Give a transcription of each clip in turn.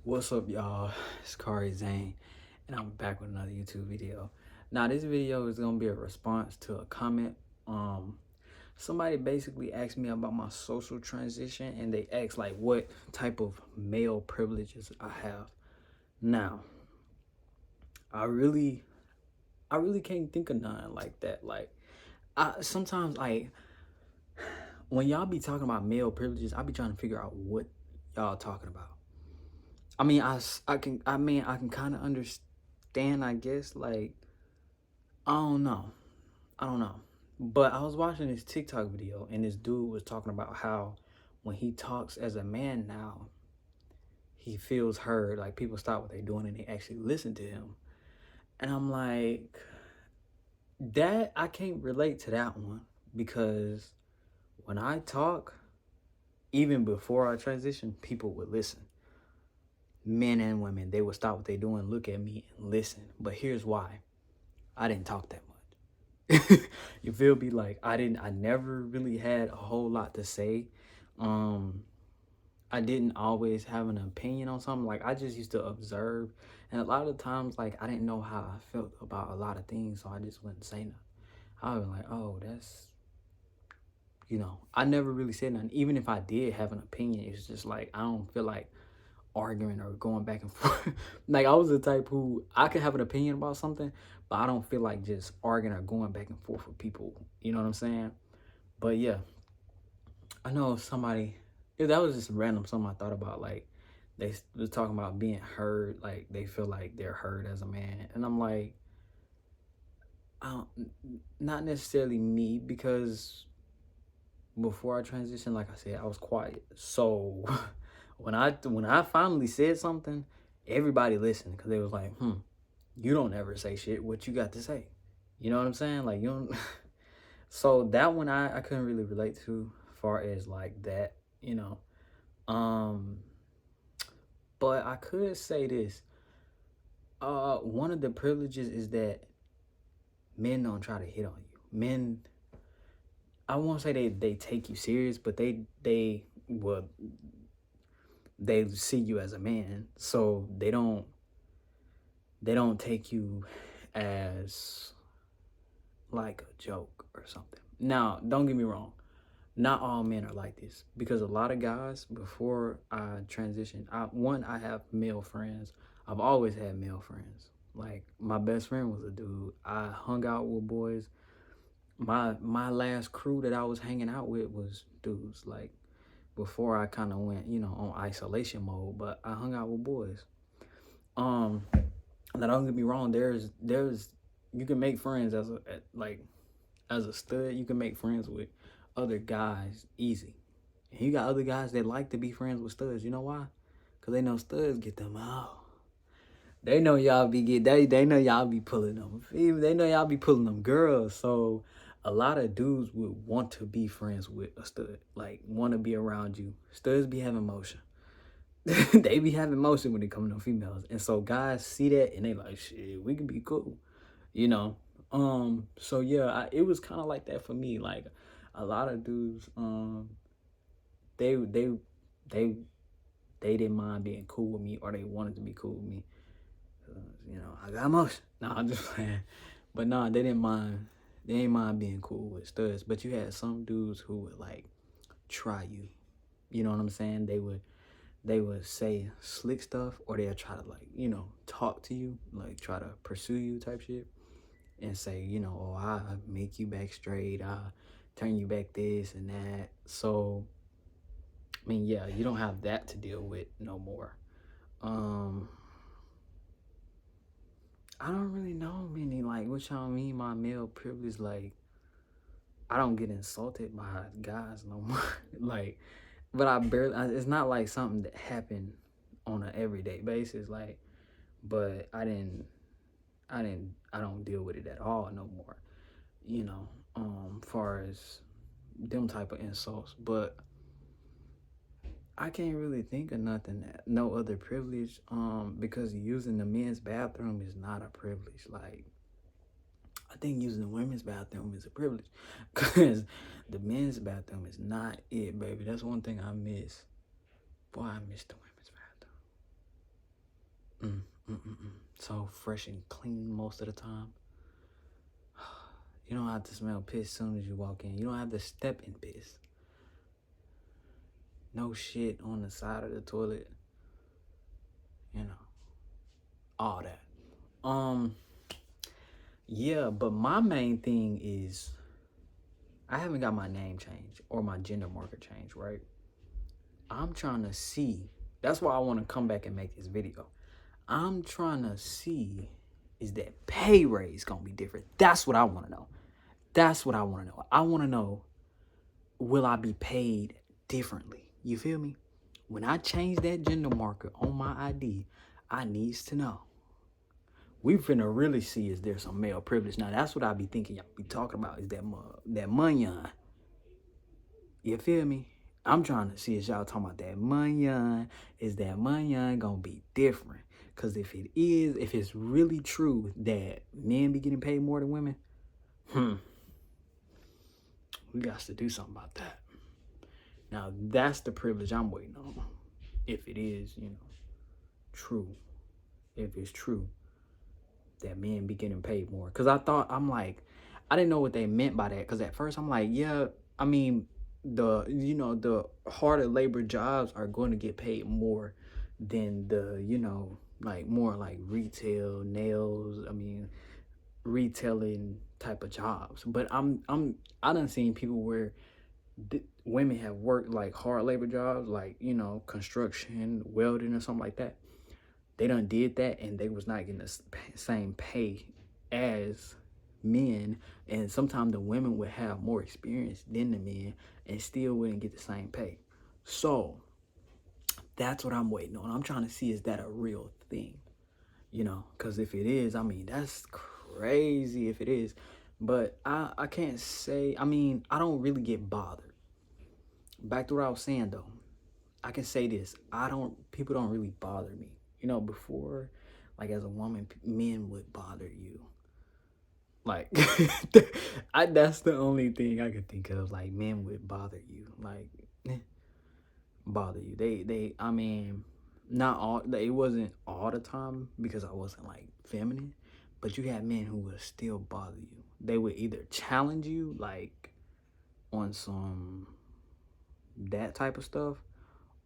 What's up, y'all? It's Kari Zane, and I'm back with another YouTube video. Now, this video is gonna be a response to a comment. Somebody basically asked me about my social transition, and they asked like what type of male privileges I have. Now, I really, I really can't think of none like that. Like, I sometimes like when y'all be talking about male privileges, I be trying to figure out what y'all talking about. I mean, I can kind of understand, I guess. Like, I don't know, I don't know. But I was watching this TikTok video, and this dude was talking about how when he talks as a man now, he feels heard. Like people stop what they're doing and they actually listen to him. And I'm like, that I can't relate to that one because when I talk, even before I transition, people would listen. Men and women, they would stop what they're doing, look at me, and listen. But here's why: I didn't talk that much. You feel me? Like I never really had a whole lot to say. I didn't always have an opinion on something. Like I just used to observe, and a lot of times, like I didn't know how I felt about a lot of things, so I just wouldn't say nothing. I was like, oh, that's, I never really said nothing. Even if I did have an opinion, it's just like I don't feel like arguing or going back and forth. Like I was the type who I could have an opinion about something, but I don't feel like just arguing or going back and forth with people. You know what I'm saying? But yeah, I know somebody. Yeah, that was just random. Something I thought about. Like they was talking about being heard. Like they feel like they're heard as a man, and I'm like, I don't, not necessarily me because before I transitioned, like I said, I was quiet. So when I finally said something, everybody listened because they was like, you don't ever say shit. What you got to say? You know what I'm saying? Like you don't. So that one I couldn't really relate to, far as like that, you know. Um, but I could say this. One of the privileges is that men don't try to hit on you. Men, I won't say they take you serious, but they see you as a man, so they don't take you as like a joke or something. Now, don't get me wrong. Not all men are like this because a lot of guys before I transitioned, I have male friends. I've always had male friends. Like my best friend was a dude. I hung out with boys. My last crew that I was hanging out with was dudes. Like before I kind of went, on isolation mode, but I hung out with boys. Um, now don't get me wrong. There's you can make friends like as a stud. You can make friends with other guys easy. And you got other guys that like to be friends with studs. You know why? Cause they know studs get them out. They know y'all be they know y'all be pulling them. They know y'all be pulling them girls. So a lot of dudes would want to be friends with a stud. Like want to be around you. Studs be having motion. They be having motion when they come to females. And so guys see that and they like, shit, we can be cool. You know? So yeah, it was kind of like that for me. Like a lot of dudes, they they they they didn't mind being cool with me, or they wanted to be cool with me. I got emotion. No, I'm just playing. But no, they didn't mind. They didn't mind being cool with studs. But you had some dudes who would like try you. You know what I'm saying? They would say slick stuff, or they'll try to like talk to you, like try to pursue you type shit, and say oh, I make you back straight. I turn you back this and that. So I mean, yeah, you don't have that to deal with no more. Um, I don't really know many like what y'all mean my male privilege. Like, I don't get insulted by guys no more. Like, but it's not like something that happened on an everyday basis. Like, but I don't deal with it at all no more. Far as them type of insults, but I can't really think of nothing, no other privilege, because using the men's bathroom is not a privilege. Like, I think using the women's bathroom is a privilege, because the men's bathroom is not it, baby. That's one thing I miss. Boy, I miss the women's bathroom. So fresh and clean most of the time. You don't have to smell piss as soon as you walk in. You don't have to step in piss. No shit on the side of the toilet. You know, all that. Yeah, but my main thing is I haven't got my name changed or my gender marker changed, right? I'm trying to see. That's why I want to come back and make this video. I'm trying to see, is that pay raise gonna be different? That's what I want to know. That's what I want to know. I want to know, will I be paid differently? You feel me? When I change that gender marker on my ID, I needs to know. We finna really see, is there some male privilege? Now that's what I be thinking y'all be talking about, is that money. You feel me? I'm trying to see, is y'all talking about that money? Is that money gonna be different? Cause if it is, if it's really true that men be getting paid more than women, we got to do something about that. Now that's the privilege I'm waiting on. If it is, true. If it's true that men be getting paid more. Cause I didn't know what they meant by that. Cause at first I'm like, yeah, I mean, the harder labor jobs are going to get paid more than the, more like retail, nails, retailing type of jobs. But I done seen people where women have worked like hard labor jobs, like, construction, welding or something like that. They done did that and they was not getting the same pay as men, and sometimes the women would have more experience than the men and still wouldn't get the same pay. So that's what I'm waiting on. I'm trying to see, is that a real thing? Because if it is, that's crazy if it is. But I can't say, I don't really get bothered. Back to what I was saying though, I can say this, people don't really bother me. Before, like as a woman, men would bother you. Like, that's the only thing I could think of. Like, men would bother you. Like, bother you. Not all. It wasn't all the time because I wasn't like feminine, but you had men who would still bother you. They would either challenge you, like, on some that type of stuff,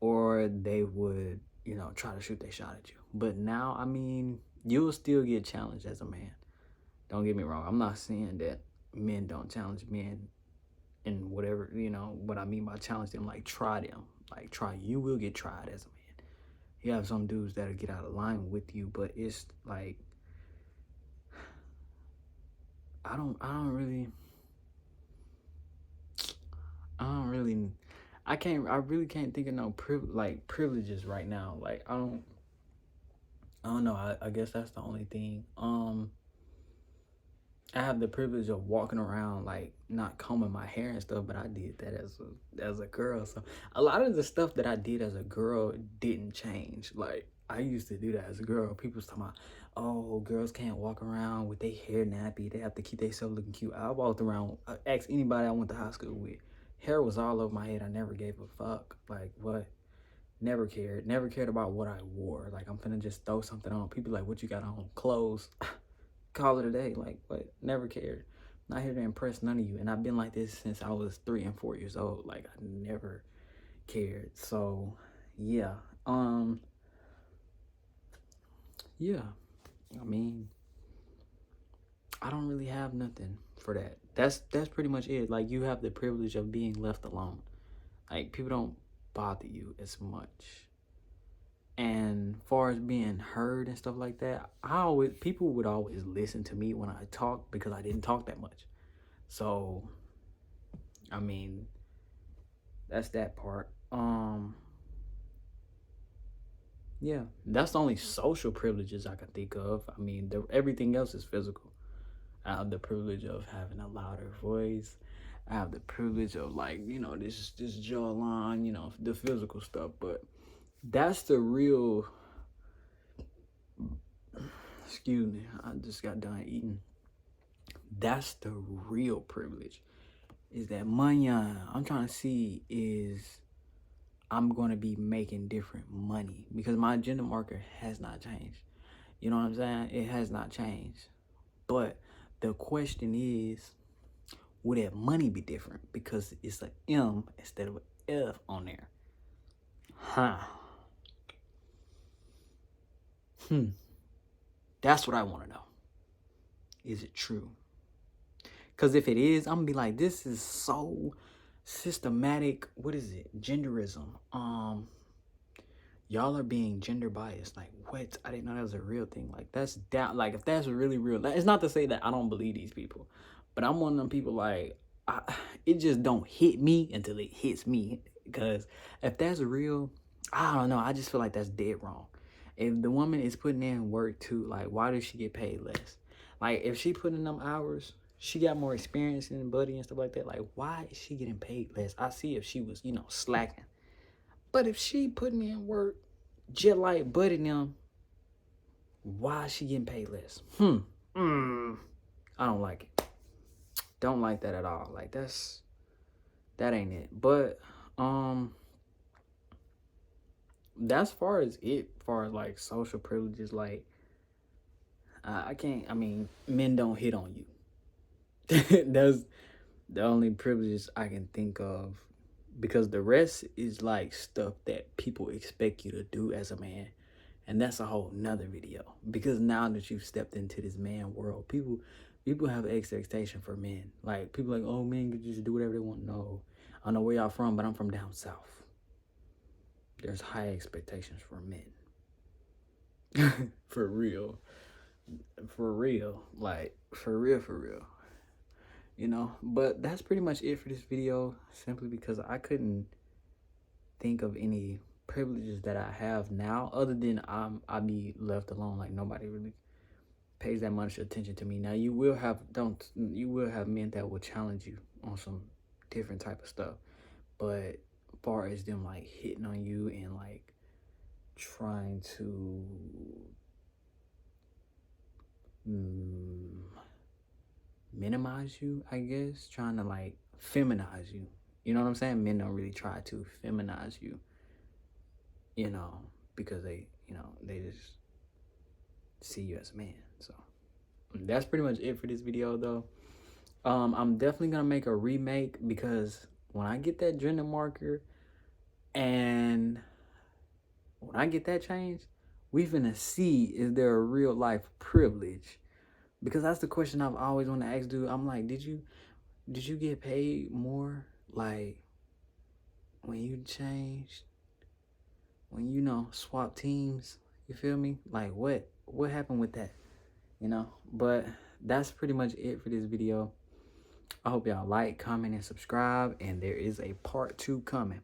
or they would, try to shoot their shot at you. But now, you'll still get challenged as a man. Don't get me wrong. I'm not saying that men don't challenge men and whatever, what I mean by challenge them, like try them. Like you will get tried as a man. You have some dudes that'll get out of line with you, but it's like, I really can't think of no privileges right now. Like, I don't know. I guess that's the only thing. I have the privilege of walking around like not combing my hair and stuff, but I did that as a girl. So a lot of the stuff that I did as a girl didn't change. Like, I used to do that as a girl. People was talking about, oh, girls can't walk around with their hair nappy. They have to keep themselves looking cute. I walked around, ask anybody I went to high school with. Hair was all over my head. I never gave a fuck. Like, what? Never cared. Never cared about what I wore. Like, I'm finna just throw something on. People like, what you got on? Clothes. Call it a day. Like, what? Never cared. Not here to impress none of you. And I've been like this since I was 3 and 4 years old. Like, I never cared. So, yeah. Yeah. I don't really have nothing for that. That's pretty much it. Like, you have the privilege of being left alone. Like, people don't bother you as much. And far as being heard and stuff like that, people would always listen to me when I talk because I didn't talk that much. So, that's that part. Yeah, that's the only social privileges I can think of. Everything else is physical. I have the privilege of having a louder voice. I have the privilege of, like, this jawline, the physical stuff. But that's the real, excuse me, I just got done eating. That's the real privilege, is that money. I'm trying to see is I'm going to be making different money because my gender marker has not changed. You know what I'm saying? It has not changed. But the question is, would that money be different? Because it's an M instead of an F on there. Huh. That's what I want to know. Is it true? Because if it is, I'm going to be like, this is so systematic. What is it? Genderism. Y'all are being gender biased. Like, what? I didn't know that was a real thing. Like, that's down. Like, if that's really real, it's not to say that I don't believe these people, but I'm one of them people. Like, it just don't hit me until it hits me. Because if that's real, I don't know. I just feel like that's dead wrong. If the woman is putting in work too, like, why does she get paid less? Like, if she put in them hours, she got more experience in Buddy and stuff like that. Like, why is she getting paid less? I see if she was, slacking. But if she putting in work just like Buddy them, why is she getting paid less? I don't like it. Don't like that at all. Like, that ain't it. But that's far as like social privileges. Like, I can't. I mean, men don't hit on you. That's the only privileges I can think of, because the rest is like stuff that people expect you to do as a man, and that's a whole nother video. Because now that you've stepped into this man world, people have expectation for men. Like, people like, oh, men can just do whatever they want. No, I don't know where y'all from, but I'm from down south. There's high expectations for men. For real, like, for real. But that's pretty much it for this video, simply because I couldn't think of any privileges that I have now, other than I be left alone. Like, nobody really pays that much attention to me. Now, you will have men that will challenge you on some different type of stuff, but as far as them like hitting on you and like trying to minimize you, I guess, trying to like feminize you. You know what I'm saying? Men don't really try to feminize you, because they just see you as a man. So that's pretty much it for this video, though. I'm definitely gonna make a remake, because when I get that gender marker and when I get that changed, we finna see, is there a real life privilege? Because that's the question I've always wanted to ask dude. I'm like, did you get paid more, like, when you changed, when swap teams? You feel me? Like, what happened with that? But that's pretty much it for this video. I hope y'all like, comment, and subscribe, and there is a part 2 coming.